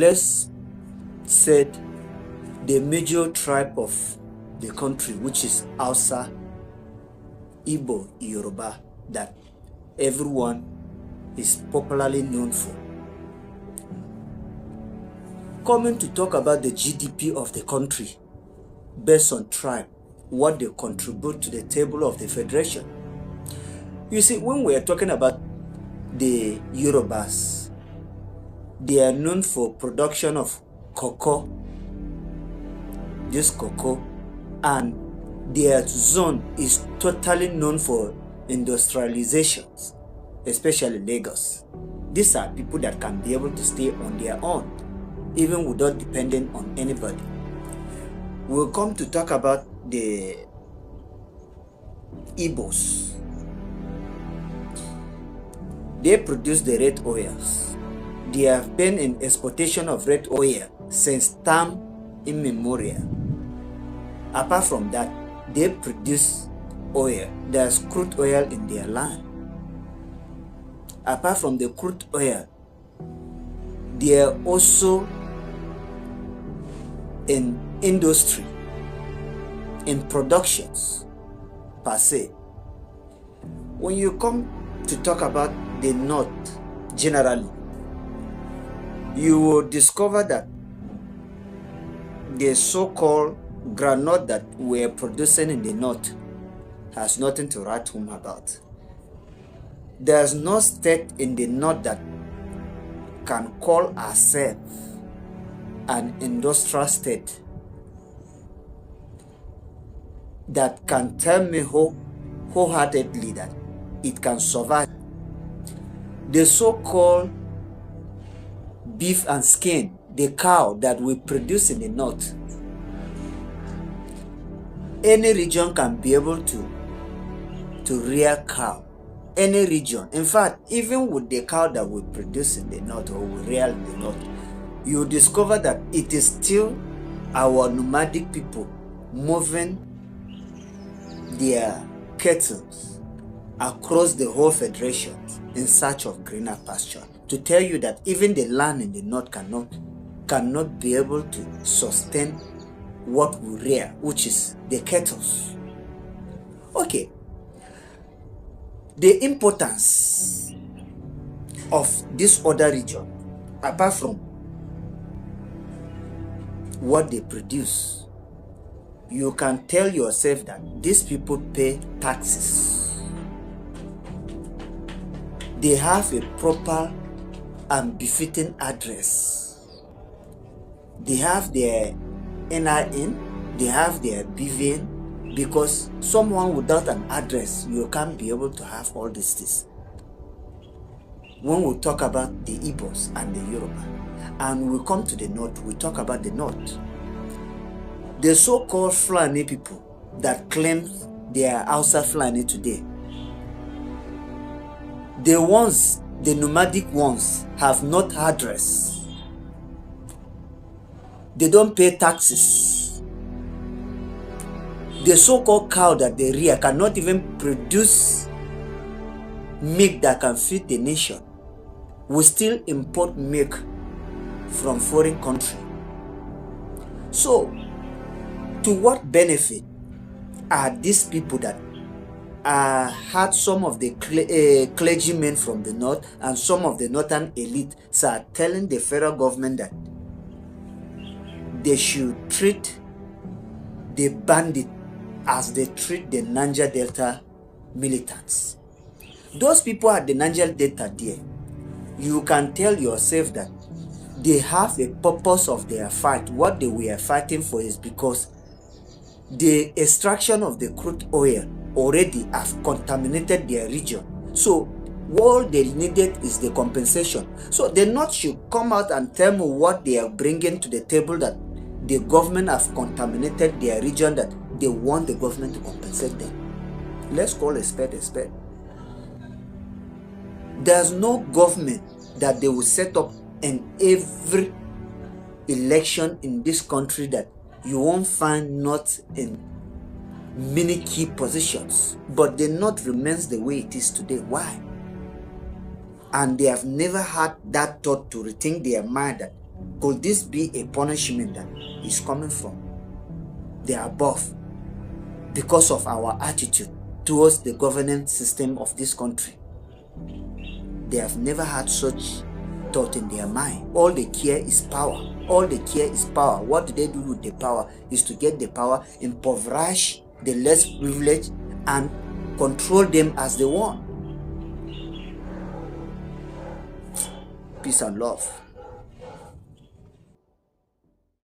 let's say the major tribe of the country, which is Hausa, Igbo, Yoruba, that everyone is popularly known for. Coming to talk about the GDP of the country based on tribe, what they contribute to the table of the federation. You see, when we are talking about the Yorubas, they are known for production of cocoa, and their zone is totally known for industrializations, especially Lagos. These are people that can be able to stay on their own, even without depending on anybody. We'll come to talk about the Igbos. They produce the red oils. They have been in exportation of red oil since time immemorial. Apart from that, they produce oil. There's crude oil in their land. Apart from the crude oil, they are also in industry, in productions per se. When you come to talk about the North generally, you will discover that the so-called groundnut that we're producing in the North has nothing to write home about. There's no state in the North that can call herself an industrial state that can tell me wholeheartedly that it can survive. The so-called beef and skin, the cow that we produce in the North, any region can be able to rear cow. Any region. In fact, even with the cow that we produce in the North or we rear in the North, you discover that it is still our nomadic people moving their cattle across the whole federation in search of greener pasture, to tell you that even the land in the North cannot be able to sustain what we rear, which is the cattle. Okay, the importance of this other region, apart from what they produce, you can tell yourself that these people pay taxes. They have a proper and befitting address. They have their NIN, they have their BVN, because someone without an address, you can't be able to have all these things. When we talk about the Igbos and the Yoruba, and we come to the North, we talk about the North. The so-called Fulani people that claim they are Hausa Fulani today, the nomadic ones, have not address. They don't pay taxes. The so-called cow that they rear cannot even produce milk that can feed the nation. We still import milk from foreign country. So, to what benefit are these people that had some of the clergymen from the North and some of the northern elite are telling the federal government that they should treat the bandit as they treat the Niger Delta militants? Those people at the Niger Delta there, you can tell yourself that they have a purpose of their fight. What they were fighting for is because the extraction of the crude oil already have contaminated their region. So all they needed is the compensation. So the North should come out and tell me what they are bringing to the table, that the government have contaminated their region, that they want the government to compensate them. Let's call a spade a spade. There's no government that they will set up in every election in this country that you won't find North in many key positions. But the North remains the way it is today. Why? And they have never had that thought to rethink their mind that Could this be a punishment that is coming from the above because of our attitude towards the governance system of this country? They have never had such thought in their mind. All they care is power. All they care is power. What do they do with the power? Is to get the power, impoverish the less privileged, and control them as they want. Peace and love.